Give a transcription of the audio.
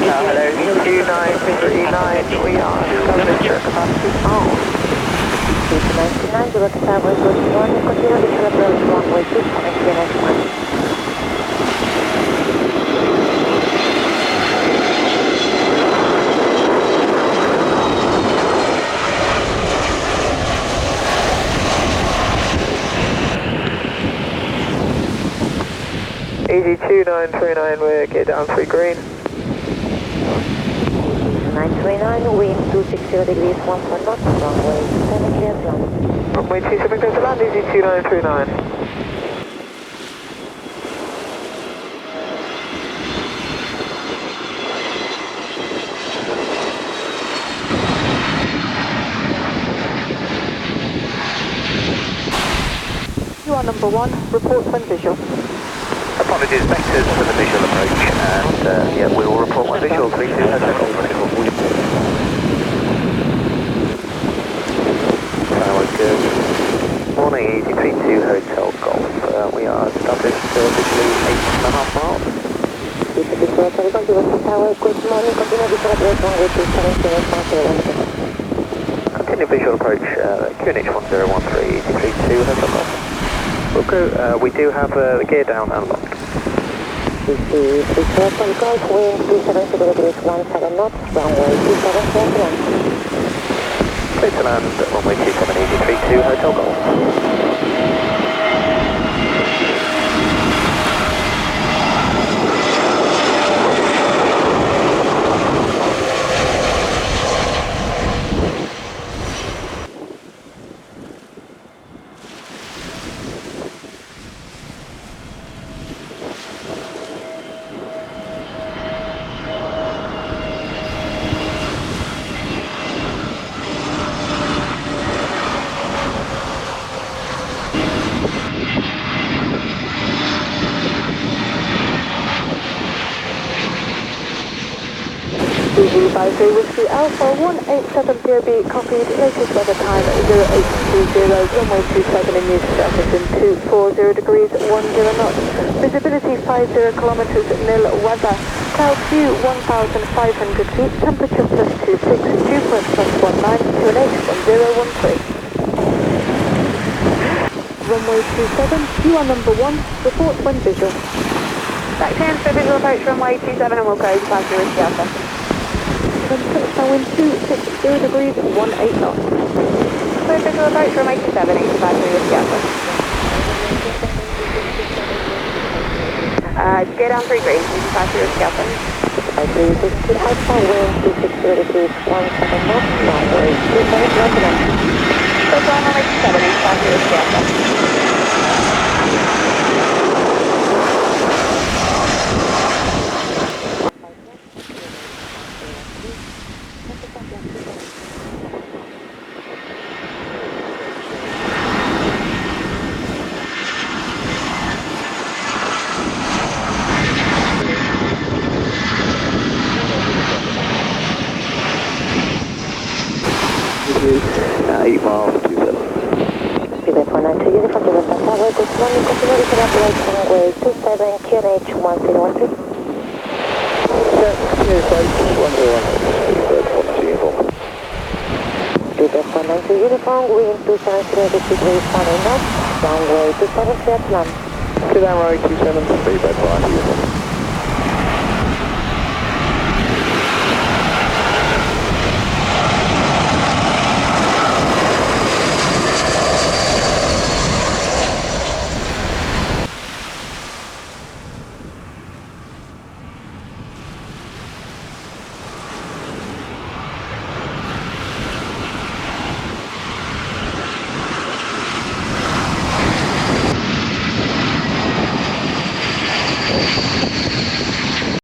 Hello, 2939, we are Governor capacity on. 29, Gibraltar Tower, good morning, continue to approach runway 27, QNH1. Easy 2939, we're get down 3 green. 939, wind 260 degrees, 1 knots, runway 27, clear to land. Runway 27, clear to land, easy 2939. You are number 1, report when visual. Apologies, vectors for the visual approach, and yeah, we will report my visual 32 has a Tower, good morning, easy 32 Hotel Golf. We are established visually 8.5 miles. Gibraltar Tower, good morning, continue visual approach runway 27, QNH1 Continue visual approach, QNH 1013, easy 32 Hotel Golf. Okay, we do have the gear down and locked. Gibraltar Golf, wind 270 degrees, 17 knots, runway 27, clear to land. Clear to land, runway 27, easy 32 Hotel Golf. Advisory Whiskey Alpha 187 PRB copied, latest weather time 0820, runway 27 in use, surface in 240 degrees, 10 knots, visibility 50 kilometers, nil weather, cloud view 1,500 feet, temperature plus 26, dew point plus 19, QNH 1013. Runway 27, you are number 1, report when visual. Back 10 for visual approach runway 27 and we'll go to Passenger Whiskey Alpha. Touchdown wind 260 degrees, 18 knots. Clear visual approach runway 27, easy Passenger Whiskey Alpha. Get down 3 green, easy Passenger Whiskey Alpha. Advisory Whiskey Alpha, wind 260 degrees, 17 knots, runway 27, clear to land. Clear to land runway 27, easy Passenger Whiskey Alpha. Uniform Gibraltar Tower, good morning, continue visual approach runway 27, QNH 1013. Gibraltar 92 uniform, wind 270 degrees, 1 knots, runway 27, clear to land. Clear down runway 27, 3 bed 5 uniform.